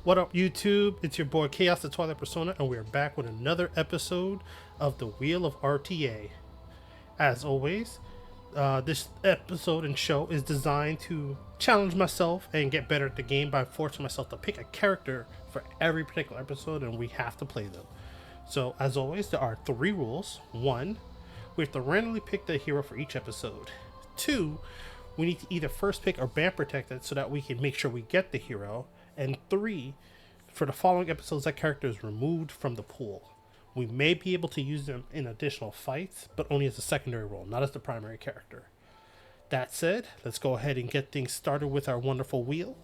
What up, YouTube? It's your boy Chaos the Twilight Persona, and we're back with another episode of the Wheel of RTA. As always, this episode and show is designed to challenge myself and get better at the game by forcing myself to pick a character for every particular episode, and we have to play them. So, as always, there are 3 rules. 1, we have to randomly pick the hero for each episode. 2, we need to either first pick or ban protect it so that we can make sure we get the hero. And 3, for the following episodes, that character is removed from the pool. We may be able to use them in additional fights, but only as a secondary role, not as the primary character. That said, let's go ahead and get things started with our wonderful wheel.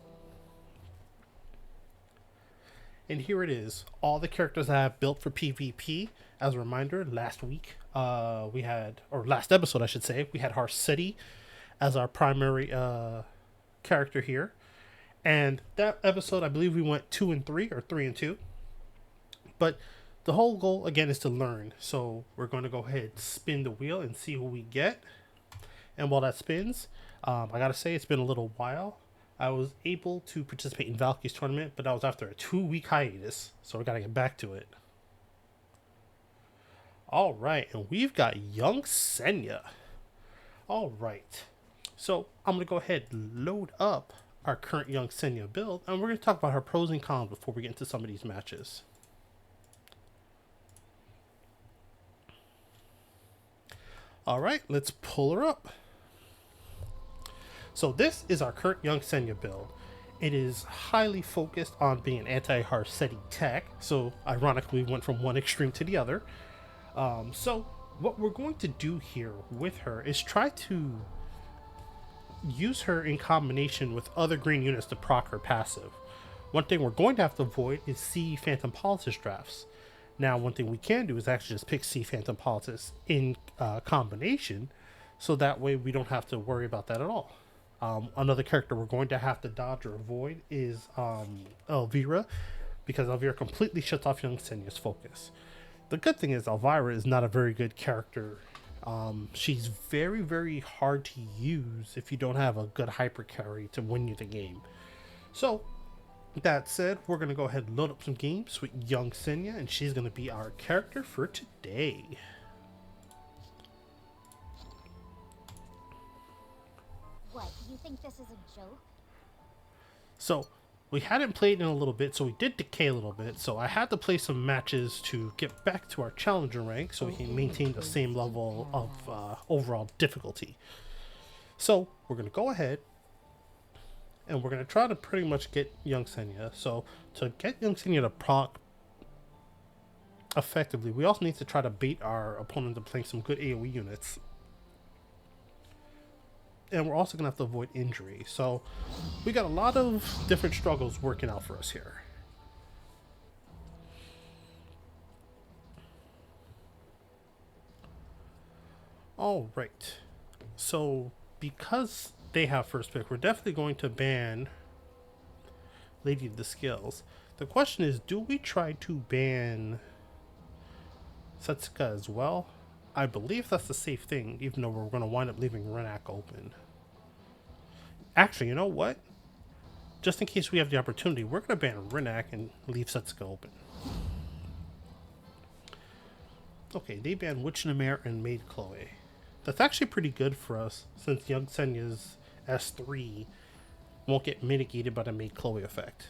And here it is, all the characters I have built for PvP. As a reminder, last episode I should say, we had Harsetti as our primary character here. And that episode, I believe we went 2 and 3 or 3 and 2. But the whole goal, again, is to learn. So we're going to go ahead, spin the wheel, and see who we get. And while that spins, I gotta say, it's been a little while. I was able to participate in Valkyrie's tournament, but that was after a 2-week hiatus. So we gotta get back to it. Alright, and we've got young Senya. Alright. So I'm going to go ahead and load up our current young Senya build, and we're going to talk about her pros and cons before we get into some of these matches. Alright, let's pull her up. So this is our current young Senya build. It is highly focused on being an anti-Harsetti tech, so ironically we went from one extreme to the other. So what we're going to do here with her is try to use her in combination with other green units to proc her passive. One thing we're going to have to avoid is C Phantom Politics drafts. Now, one thing we can do is actually just pick C Phantom Politics in combination, so that way we don't have to worry about that at all. Another character we're going to have to dodge or avoid is Elvira, because Elvira completely shuts off young Senya's focus. The good thing is Elvira is not a very good character. She's very, very hard to use if you don't have a good hyper carry to win you the game. So, that said, we're going to go ahead and load up some games with young Senya, and she's going to be our character for today. What, you think this is a joke? So, we hadn't played in a little bit, so we did decay a little bit. So I had to play some matches to get back to our challenger rank so we can maintain the same level of overall difficulty. So we're going to go ahead and we're going to try to pretty much get young Senya. So to get young Senya to proc effectively, we also need to try to bait our opponent to playing some good AoE units. And we're also going to have to avoid injury. So we got a lot of different struggles working out for us here. Alright. So because they have first pick, we're definitely going to ban Lady of the Scales. The question is, do we try to ban Setsuka as well? I believe that's the safe thing, even though we're going to wind up leaving Renak open. Actually, you know what? Just in case we have the opportunity, we're going to ban Renak and leave Setsuka open. Okay, they banned Witch Namer and Maid Chloe. That's actually pretty good for us, since young Senya's S3 won't get mitigated by the Maid Chloe effect.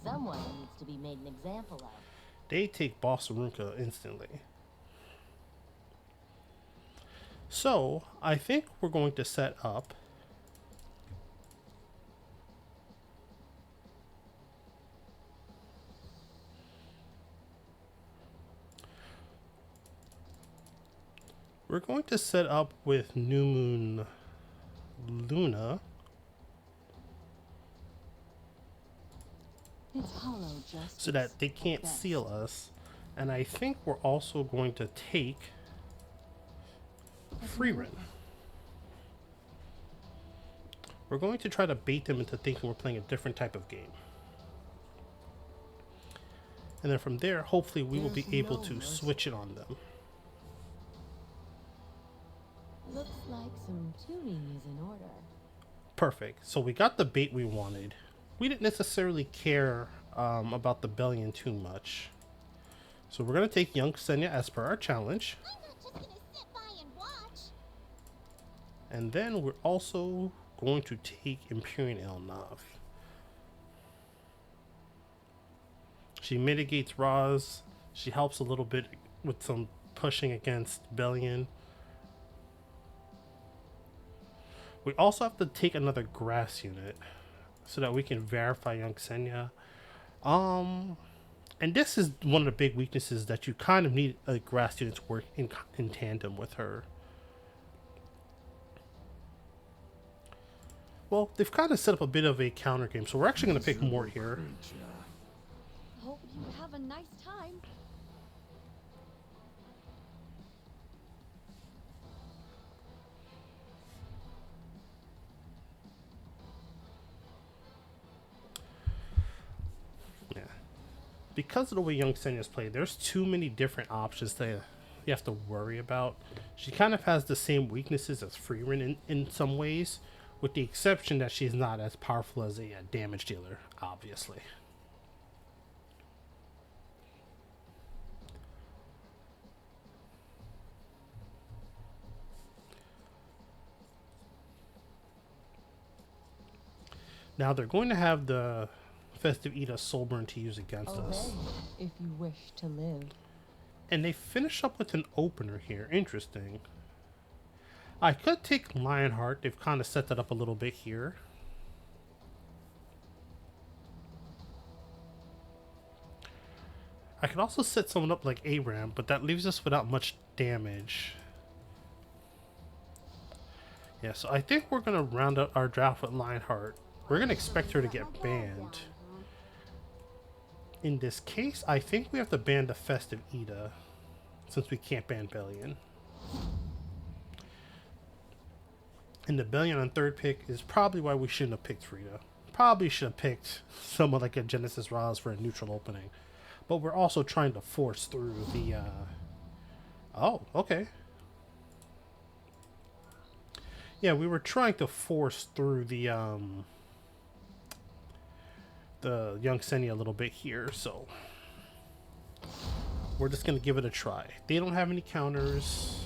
Someone needs to be made an example of. They take Boss Arunka instantly. So, I think we're going to set up with New Moon Luna. So that they can't seal us. And I think we're also going to take Freerin. We're going to try to bait them into thinking we're playing a different type of game. And then from there, hopefully we will be able to switch it on them. Looks like some tuning is in order. Perfect. So we got the bait we wanted. we didn't necessarily care about the Bellion too much. So we're going to take young Senya as per our challenge. I'm not just gonna sit by and watch. And then we're also going to take Empyrean Elnav. She mitigates Roz. She helps a little bit with some pushing against Bellion. We also have to take another grass unit so that we can verify young Senya. And this is one of the big weaknesses, that you kind of need a grass unit to work in tandem with her. Well, they've kind of set up a bit of a counter game, so we're actually going to pick Mort here. Hope you have a nice time. Yeah. Because of the way young Senya's played, there's too many different options that you have to worry about. She kind of has the same weaknesses as Freeman in some ways, with the exception that she's not as powerful as a damage dealer, obviously. Now they're going to have the Festive Eda Soulburn to use against us. If you wish to live. And they finish up with an opener here. Interesting. I could take Lionheart. They've kind of set that up a little bit here. I could also set someone up like Aram, but that leaves us without much damage. Yeah, so I think we're going to round out our draft with Lionheart. We're going to expect her to get banned. In this case, I think we have to ban the Festive Eda, since we can't ban Bellion. And the Bellion on third pick is probably why we shouldn't have picked Frida. Probably should have picked someone like a Genesis Roz for a neutral opening. But we're also trying to force through the... Oh, okay. Yeah, we were trying to force through the young Senya a little bit here, so we're just gonna give it a try. They don't have any counters,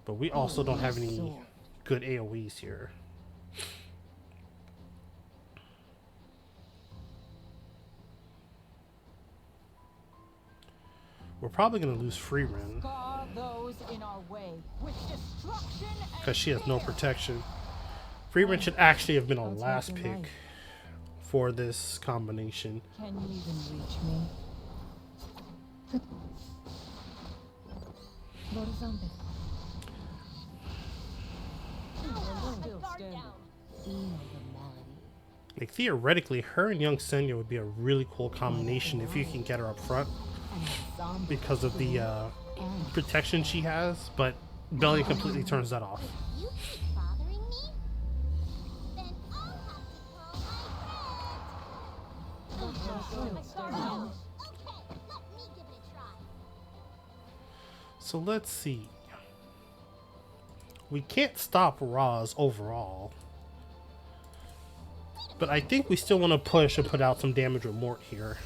but we also don't have any good AoEs here. We're probably gonna lose Freeman because she has no protection. Freeman should actually have been a last pick for this combination. Can you even reach me? Like, theoretically, her and young Senya would be a really cool combination if you can get her up front because of the protection she has, but Belly completely turns that off. You keep bothering me? Then I'll have to call my friend. Okay, let me give it a try. So let's see. We can't stop Roz overall, but I think we still want to push and put out some damage with Mort here.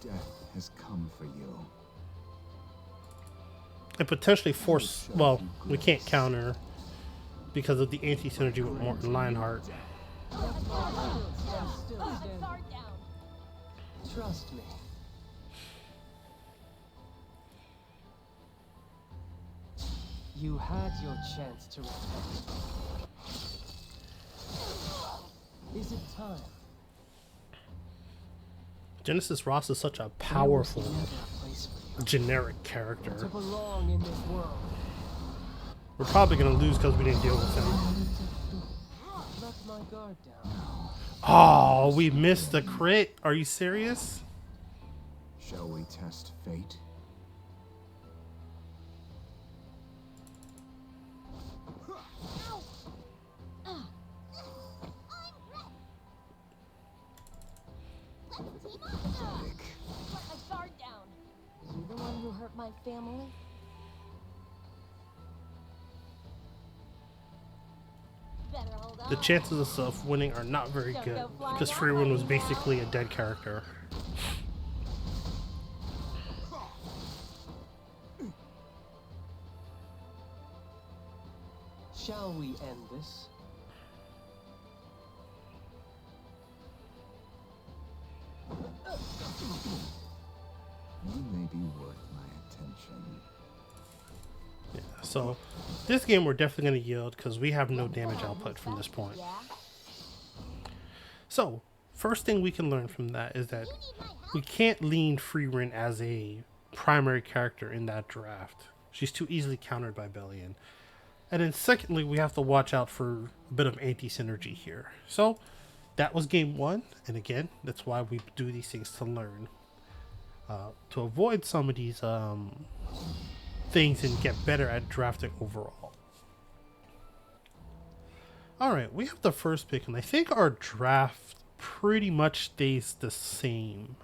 Death has come for you. And potentially force... Well, we can't counter because of the anti-synergy with Mort and Lionheart. Trust me. You had your chance to repent. Is it time? Genesis Ross is such a powerful, generic character. To belong in this world. We're probably going to lose because we didn't deal with him. Let my guard down. Oh, we missed the crit. Are you serious? Shall we test fate? You the one who hurt my family? the chances of winning are not very good because Freeman was basically a dead character. Shall we end this? You may be worth my attention. Yeah, so this game we're definitely going to yield because we have no damage output from this point. So first thing we can learn from that is that we can't lean Freeman as a primary character in that draft. She's too easily countered by Bellion. And then secondly, we have to watch out for a bit of anti-synergy here. So that was game one. And again, that's why we do these things to learn. To avoid some of these things and get better at drafting overall. Alright, we have the first pick. And I think our draft pretty much stays the same.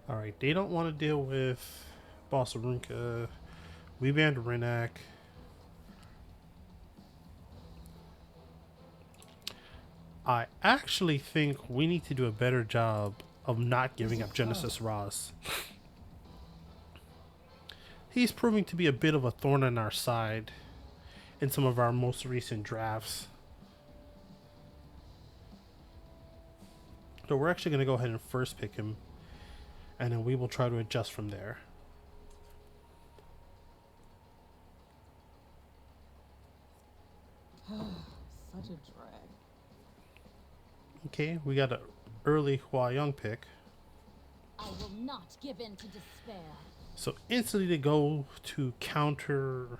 Alright, they don't want to deal with Bossarunka. We banned Renak. I actually think we need to do a better job of not giving up Genesis Ross. He's proving to be a bit of a thorn in our side in some of our most recent drafts. So we're actually going to go ahead and first pick him. And then we will try to adjust from there. Such a drag. Okay, we got an early Hua Young pick. I will not give in to despair. So instantly to go to counter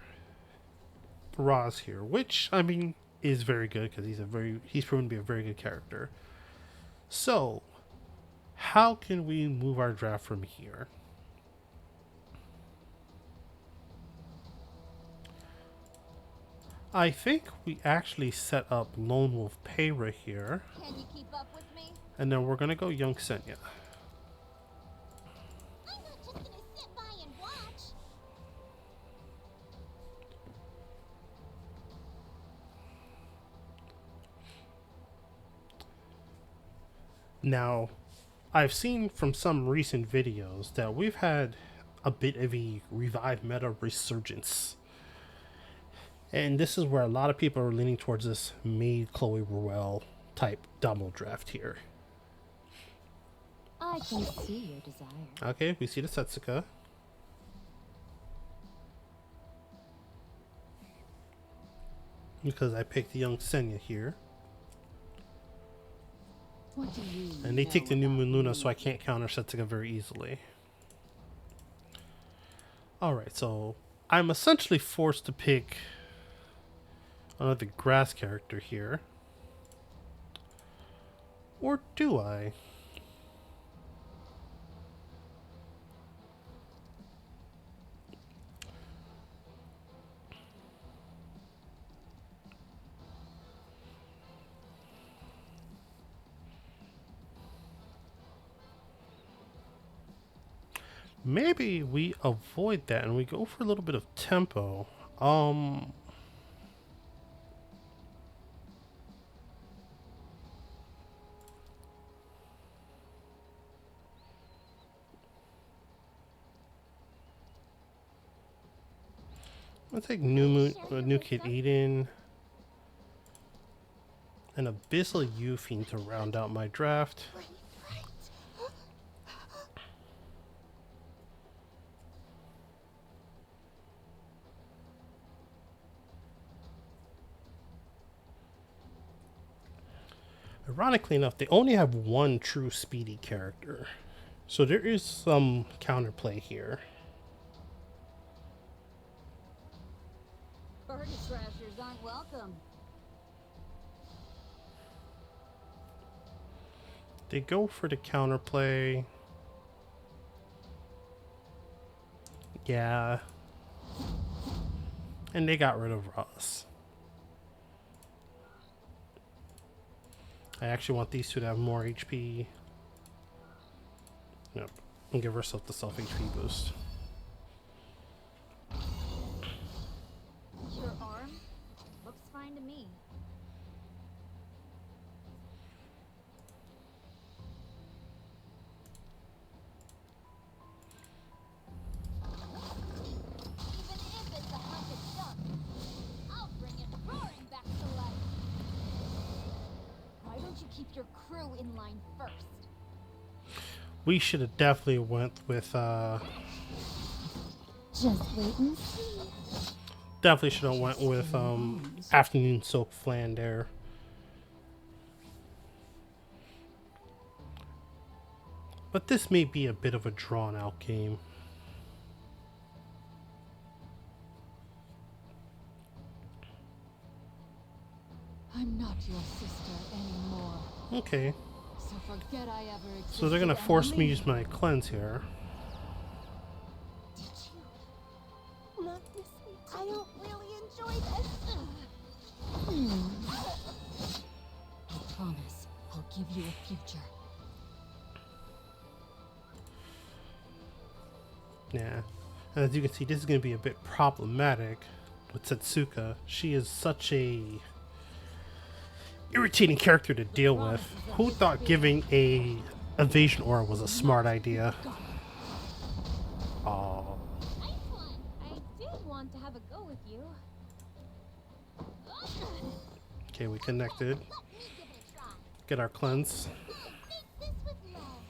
Roz here, which I mean is very good because he's proven to be a very good character. So how can we move our draft from here? I think we actually set up Lone Wolf Payra here. Can you keep up with me? And then we're going to go Young Senya. I'm not just gonna sit by and watch. Now, I've seen from some recent videos that we've had a bit of a revive meta resurgence. And this is where a lot of people are leaning towards this Maid Chloe Ruel type double draft here. I can see your desire. Okay, we see the Setsuka. Because I picked the Young Senya here. What do you And they take the know New Moon about Luna, me? so I can't counter Setsuka very easily. Alright, so I'm essentially forced to pick another grass character here. Or do I? Maybe we avoid that and we go for a little bit of tempo. I'll take New Kid Eden and Abyssal Yuffie to round out my draft. Ironically enough, they only have one true speedy character. So there is some counterplay here. Birdie scratchers aren't welcome. They go for the counterplay. Yeah. And they got rid of Ross. I actually want these two to have more HP. Yep. And give herself the self HP boost. your crew in line first. We should have definitely went with Just wait and see. definitely should have went with afternoon soak flan there. But this may be a bit of a drawn out game. I'm not your sister anymore. Okay. So forget I ever existed. So they're gonna and force me to leave. use my cleanse here. Did you not miss me? I don't really enjoy this. I promise I'll give you a future. Yeah. And as you can see, this is gonna be a bit problematic with Setsuka. She is such a irritating character to deal with. Who thought giving a evasion aura was a smart idea? Oh. Nice one. I did want to have a go with you. Okay, we connected. Let me give it a try. Get our cleanse. Make this with love.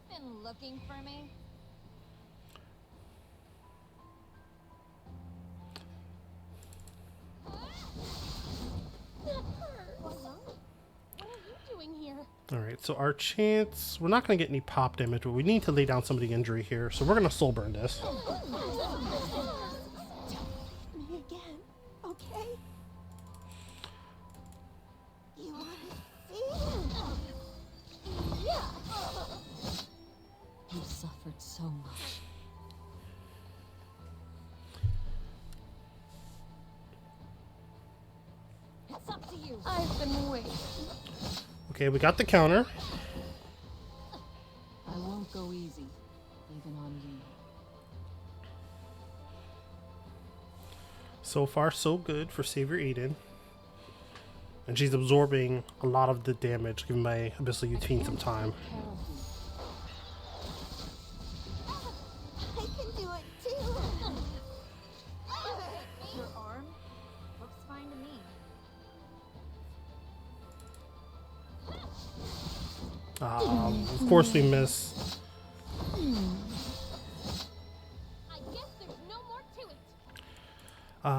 Been looking for me? What are you doing here? Alright, so our chance... We're not going to get any pop damage, but we need to lay down some of the injury here. So we're going to soul burn this. Me again, okay? You wanna see? Yeah. You suffered so much. It's up to you. I've been waiting. Okay, we got the counter. I won't go easy, even on you. So far, so good for Savior Eden. And she's absorbing a lot of the damage, giving my Abyssal Utine some time. I can do it too. Your arm looks fine to me. Of course we miss. I guess there's no more to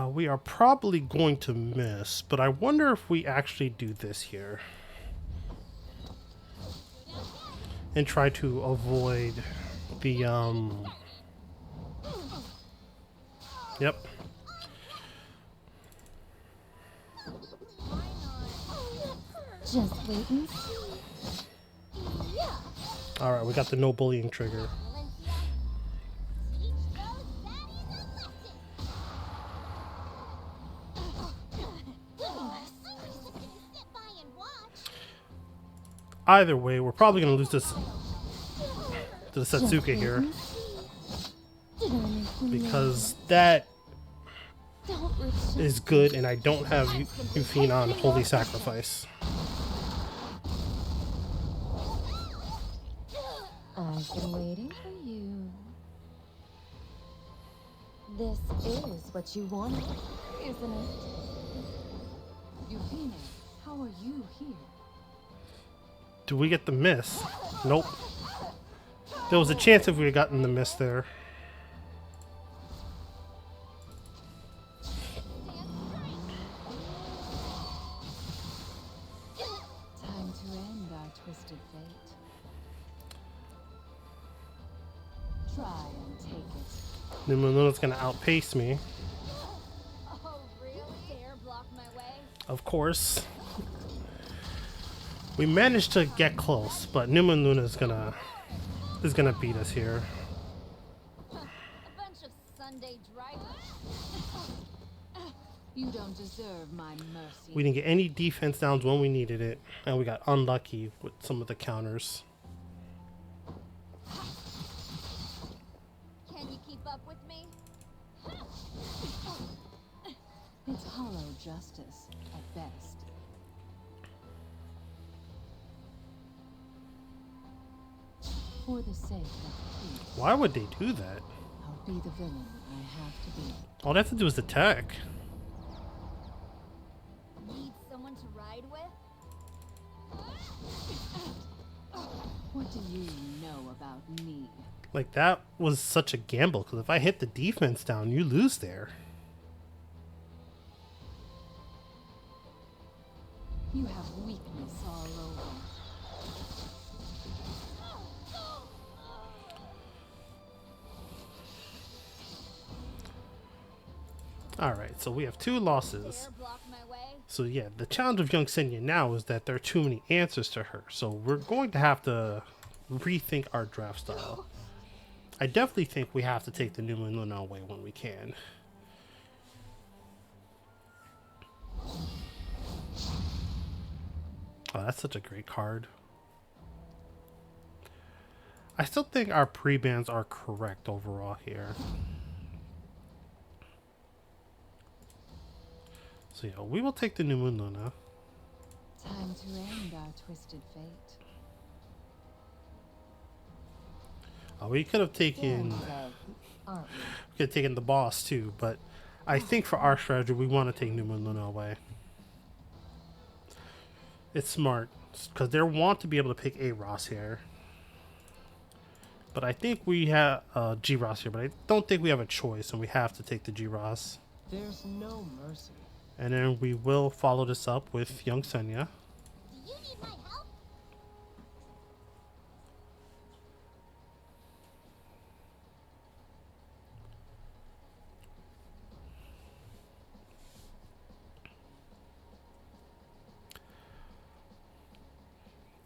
it. We are probably going to miss, but I wonder if we actually do this here. And try to avoid the, Yep. Why not? Just wait and see. Yeah. Alright, we got the no bullying trigger. Valencia, teach those baddies a lesson. I'm just gonna sit by and watch. Either way, we're probably going to lose this to the Setsuka here. Because that is good, and I don't have Yufine on Holy Sacrifice. I've been waiting for you. This is what you wanted, isn't it? Yufine, how are you here? Do we get the miss? Nope. There was a chance if we had gotten the miss there. Time to end our twisted fate. Try and take it. Numaluna's gonna outpace me, Oh, really? Dare block my way? of course. We managed to get close, but Numaluna is gonna beat us here. A bunch of Sunday drivers. You don't deserve my mercy. We didn't get any defense downs when we needed it, and we got unlucky with some of the counters. Can you keep up with me? It's hollow justice, at best. For the sake of peace, Why would they do that? I'll be the villain I have to be. All they have to do is attack. Need someone to ride with? What do you know about me? Like, that was such a gamble, because if I hit the defense down, you lose there. You have weakness all over. Alright, so we have 2 losses. Dare block my way? So yeah, the challenge of young Senya now is that there are too many answers to her. So we're going to have to rethink our draft style. I definitely think we have to take the Numa and Luna away when we can. Oh, that's such a great card. I still think our pre-bans are correct overall here. So yeah, we will take the Numa and Luna. Time to end our twisted fate. We could have taken... Fans of, aren't we? We could have taken the boss too, but I think for our strategy, we want to take Numa and Luna away. It's smart, because they want to be able to pick a Ross here. But I think we have G Ross here, but I don't think we have a choice, and we have to take the G Ross. There's no mercy. And then we will follow this up with young Senya. Do you need my help?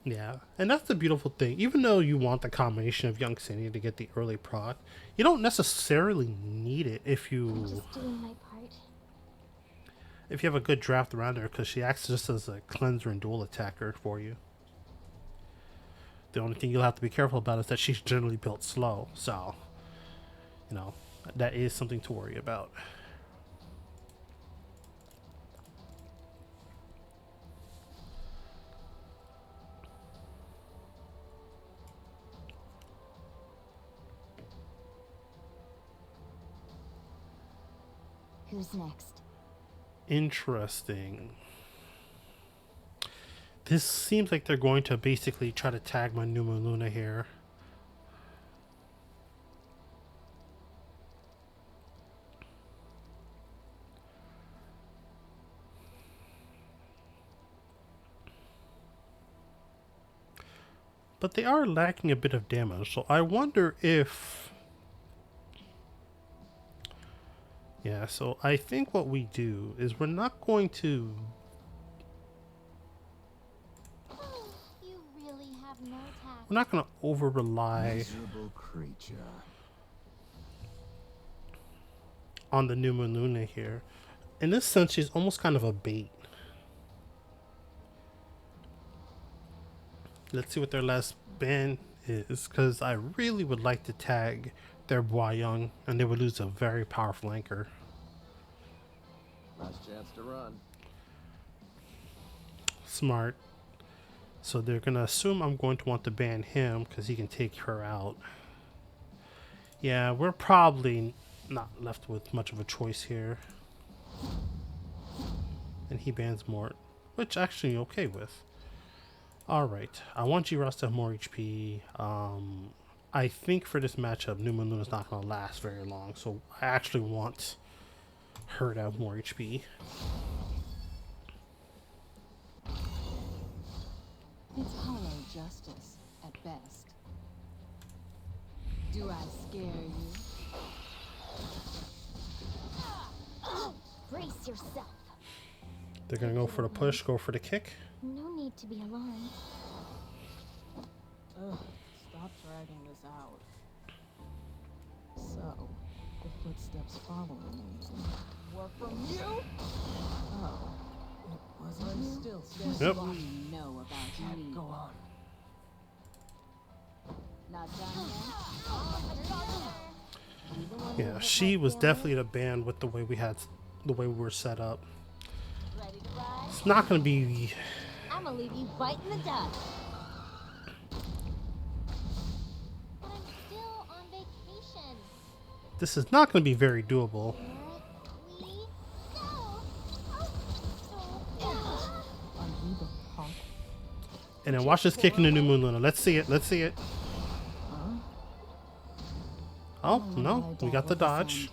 Yeah, and that's the beautiful thing. Even though you want the combination of young Senya to get the early proc, you don't necessarily need it if I'm you just doing my part. have a good draft around her, because she acts just as a cleanser and dual attacker for you. The only thing you'll have to be careful about is that she's generally built slow, so you know that is something to worry about. Who's next? Interesting. This seems like they're going to basically try to tag my Numa Luna here. But they are lacking a bit of damage, so I wonder if... Yeah, so I think what we do is we're not going to... You really have no tact. We're not going to over-rely Miserable creature. on the Numa Luna here. In this sense, she's almost kind of a bait. Let's see what their last ban is, because I really would like to tag their Boyang, and they would lose a very powerful anchor. Last chance to run. Smart. So they're going to assume I'm going to want to ban him, because he can take her out. Yeah, we're probably not left with much of a choice here. And he bans Mort, which actually okay with. Alright, I want G-Ross to have more HP. I think for this matchup, Numa Luna's not going to last very long, so I actually want her to have more HP. It's hollow justice, at best. Do I scare you? Brace yourself. They're going to go for the push, go for the kick. No need to be alarmed. Ugh, stop dragging this out. So, the footsteps following me were from you? Oh, it wasn't I'm still What standing. Yep. do you know about Can't me? go on. Not done yet? Yeah, she was definitely the band with the way we were set up. Ready to ride? It's not going to be... I'm gonna leave you biting the dust. But I'm still on vacation. This is not going to be very doable. Here we go. Oh, so Are you the punk? And then watch this kick in the New Moon Luna. Let's see it. Let's see it. Oh, no. We got the dodge.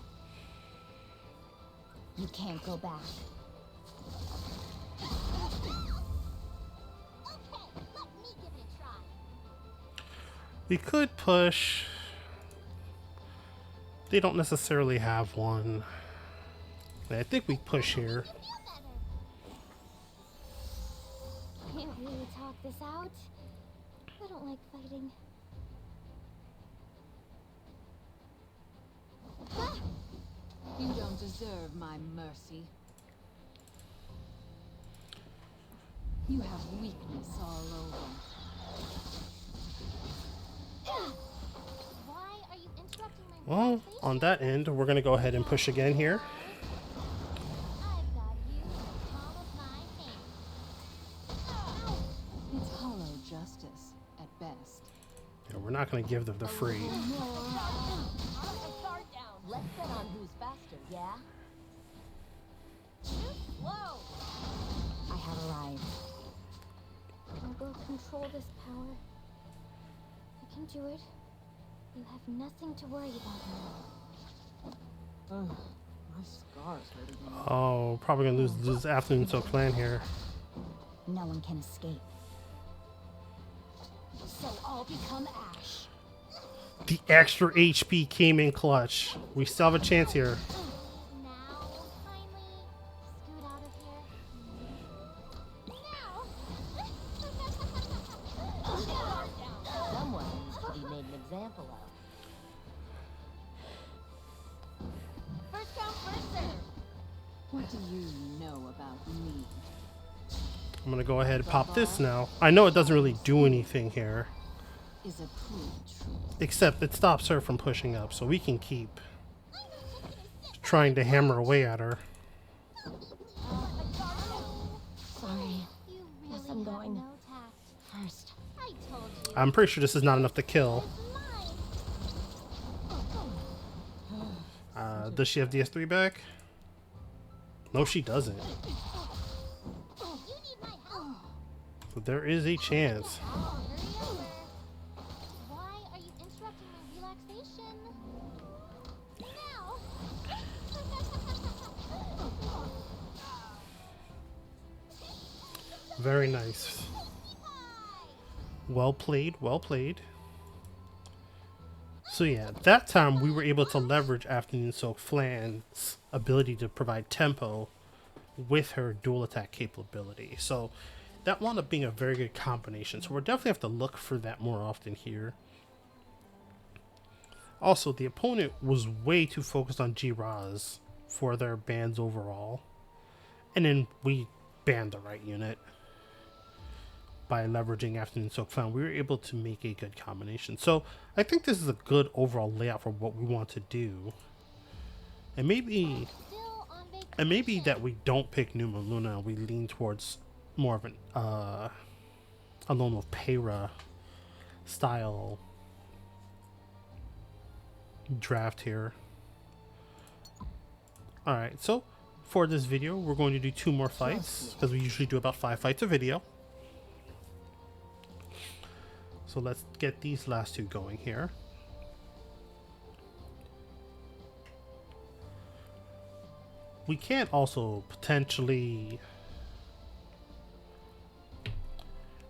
You can't go back. We could push. They don't necessarily have one. I think we push here. Can't really talk this out. I don't like fighting. You don't deserve my mercy. You have weakness all over. Why are you interrupting my Well, on that end, we're going to go ahead and push again here. I've got you in the palm of my hand. It's hollow justice, at best. Yeah, we're not going to give them the free. Let's bet on who's faster, yeah? Too slow. I have arrived. I'll go control this power. I can do it. You have nothing to worry about now. Ugh, my scars hurt again. Oh, probably going to lose this afternoon so plan here. No one can escape. So I'll become ash. The extra HP came in clutch. We still have a chance here. Now, finally, scoot out of here. Now! Someone needs to be made an example of. First come, first serve. What do you know about me? I'm going to go ahead and pop this now. I know it doesn't really do anything here. Is a cruel truth. Except it stops her from pushing up, so we can keep trying to hammer away at her. Sorry. You really Yes, I'm have going. no tact. First, I told you. I'm pretty sure this is not enough to kill. Mine. Does she have DS3 back? No, she doesn't. You need my help. But there is a chance. Hurry over. Why are you interrupting my relaxation? Now. Very nice. Well played, well played. So yeah, that time we were able to leverage Afternoon Soak Flan's ability to provide tempo with her dual attack capability. So that wound up being a very good combination. So we'll definitely have to look for that more often here. Also, the opponent was way too focused on G-Raz for their bans overall. And then we banned the right unit. By leveraging Afternoon Soak Fan, we were able to make a good combination. So I think this is a good overall layout for what we want to do. And maybe that we don't pick Numa Luna, we lean towards more of an Alone with Peyra style draft here. Alright, so for this video we're going to do 2 more fights because we usually do about 5 fights a video. So let's get these last 2 going here. We can also potentially...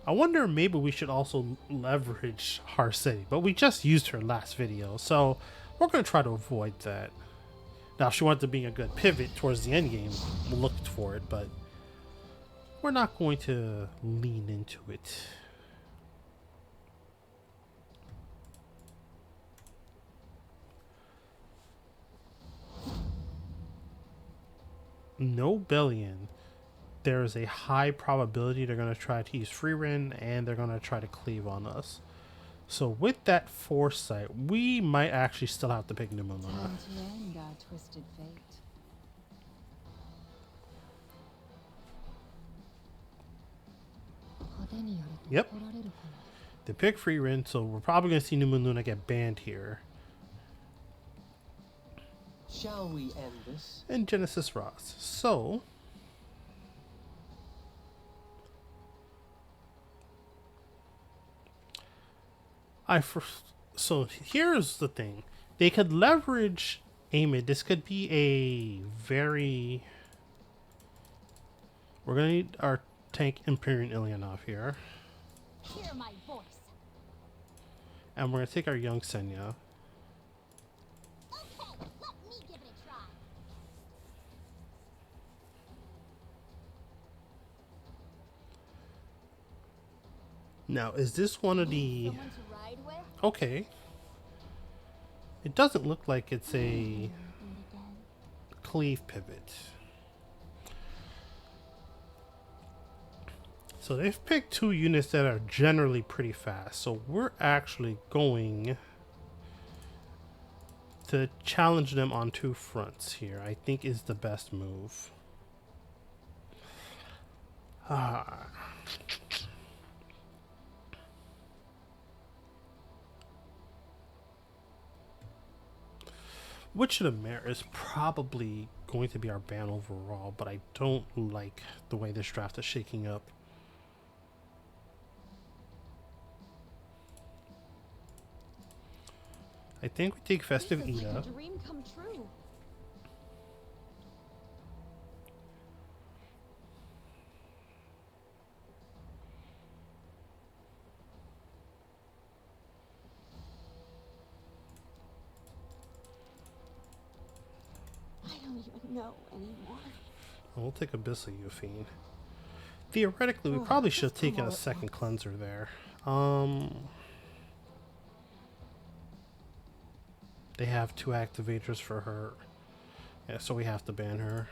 I wonder maybe we should also leverage Harceti, but we just used her last video, so we're going to try to avoid that. Now, if she wanted to be a good pivot towards the end game, we'll look for it, but we're not going to lean into it. No Bellion, there is a high probability they're going to try to use Free Ren and they're going to try to cleave on us. So with that foresight, we might actually still have to pick Numa Luna. Time to end our twisted fate. Yep. They pick Free Ren, so we're probably going to see Numa Luna get banned here. Shall we end this? And Genesis Ross. So So here's the thing. They could leverage Amid. This could be a very... We're gonna need our tank Imperial Ilyanov here. Hear my voice. And we're gonna take our young Senya. Okay, let me give it a try. Now, is this one of the... Someone to ride with? Okay. It doesn't look like it's a Meet again. cleave pivot. So they've picked two units that are generally pretty fast. So we're actually going to challenge them on two fronts here. I think is the best move. Witch of the Mare is probably going to be our ban overall, but I don't like the way this draft is shaking up. I think we take Festive This is Ida. like a dream come true. I don't even know anymore. We'll take Abyssal Euphine. Theoretically, we Oh, probably should have just come taken all a at second once. cleanser there. They have two activators for her. Yeah, so we have to ban her.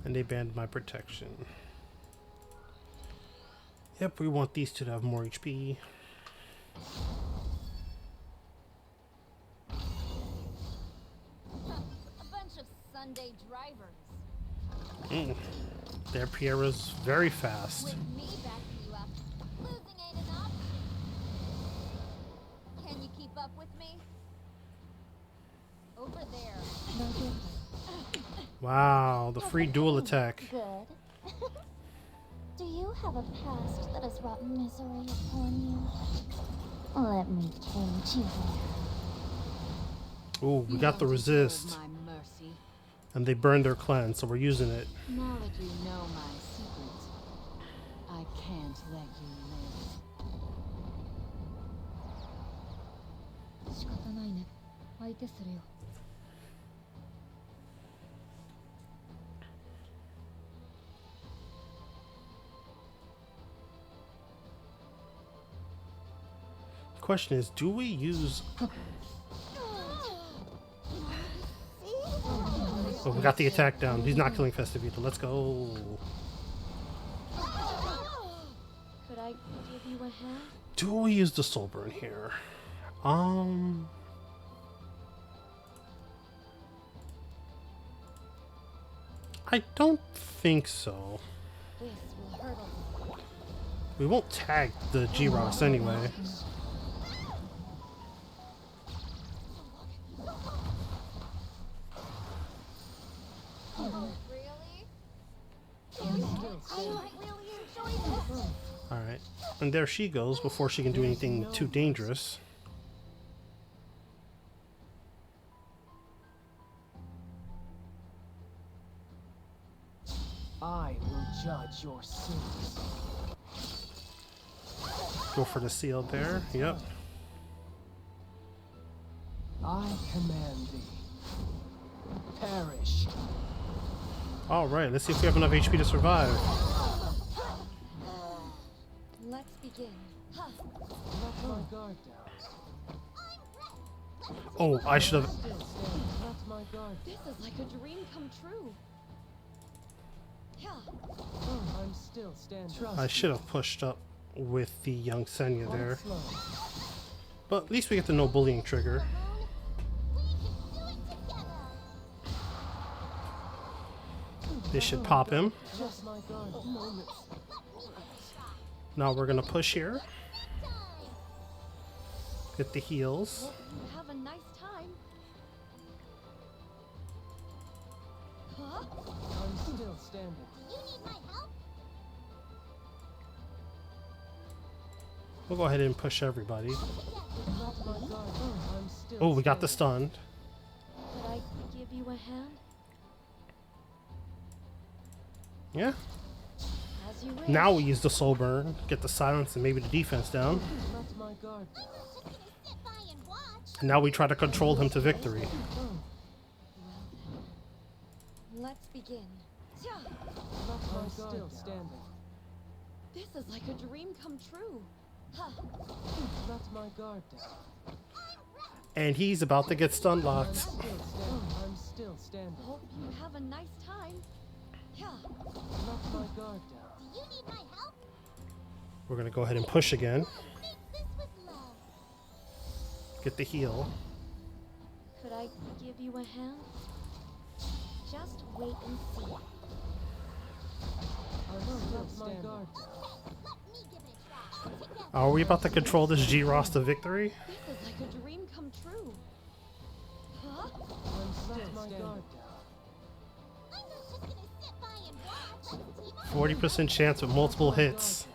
And they banned my protection. Yep, we want these two to have more HP. A bunch of Sunday drivers. Their Piera's very fast. With me backing you up, losing ain't an option. Can you keep up with me? Over there. Wow, the free dual attack. Good. Do you have a past that has brought misery upon you? Let me cage you there. Ooh, we got the resist. My mercy. And they burned their cleanse, so we're using it. Now that you know my secret, I can't let you live. 仕方ないね。相手するよ。Question is, do we use... Oh, we got the attack down. He's not killing Festivita. Let's go. Could I give you a hand? Do we use the Soul Burn here? I don't think so. This will hurt us. We won't tag the G-Ross anyway. Really? I might really enjoy this. Alright. And there she goes before she can do anything too dangerous. I will judge your sins. Go for the seal there. Yep. I command thee. Perish. Alright, let's see if we have enough HP to survive. Let's begin. Let my guard down. Oh, I should have... Still standing. Let my guard This down. is like a dream come true. Yeah. I'm still standing. I should have pushed up with the young Senya Quite there. slow. But at least we get the no bullying trigger. We can do it together. This should pop him. Just my guard. Moments. Now we're gonna push here. Get the heals. Have a nice time. I'm still standing. You need my help? We'll go ahead and push everybody. Let my guard down. I'm still Oh, we got the standing. stun. Could I give you a hand? Yeah. As you wish. Now we use the soul burn, get the silence and maybe the defense down. Let my guard down. Just gonna sit by and watch. And now we try to control him to victory. Oh, Well then, let's begin. Tja, let my guard still standing. this is like a dream come true. Huh. Let my guard down. And he's about to get stun I'm locked. still standing. I'm still standing. Hope you have a nice time. Yeah. Let my guard down. You need my help? We're gonna go ahead and push again. Make this with love. Get the heal. Could I give you a hand? Just wait and see. I'm still my guard down. Let me give it a try. Together. Are we about to control this G-Ross to victory? This is like a dream come true. Huh? I'm still my guard down. I'm not just gonna sit by and watch. Team up. 40% chance with multiple hits.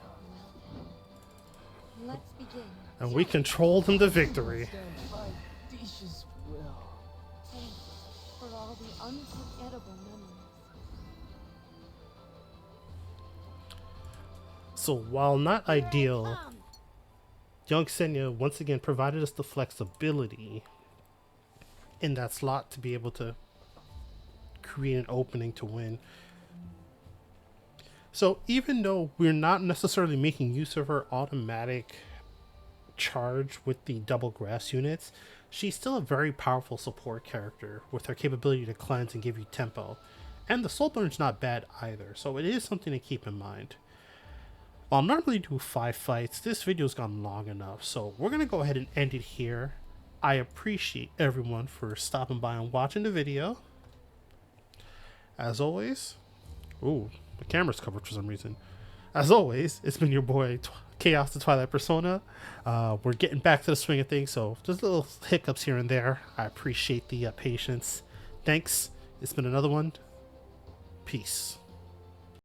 Let's begin. And we controlled him to victory. Standing. By Disha's will. Thanks for all the unforgettable memories. So while not ideal, young Senya once again provided us the flexibility in that slot to be able to create an opening to win. So even though we're not necessarily making use of her automatic charge with the double grass units, she's still a very powerful support character with her capability to cleanse and give you tempo. And the soul burn's not bad either, so it is something to keep in mind. I'll normally do 5 fights. This video's gone long enough, so we're gonna go ahead and end it here. I appreciate everyone for stopping by and watching the video. As always, ooh, the camera's covered for some reason. As always, it's been your boy Chaos the Twilight Persona. We're getting back to the swing of things, so just little hiccups here and there. I appreciate the patience. Thanks. It's been another one. Peace.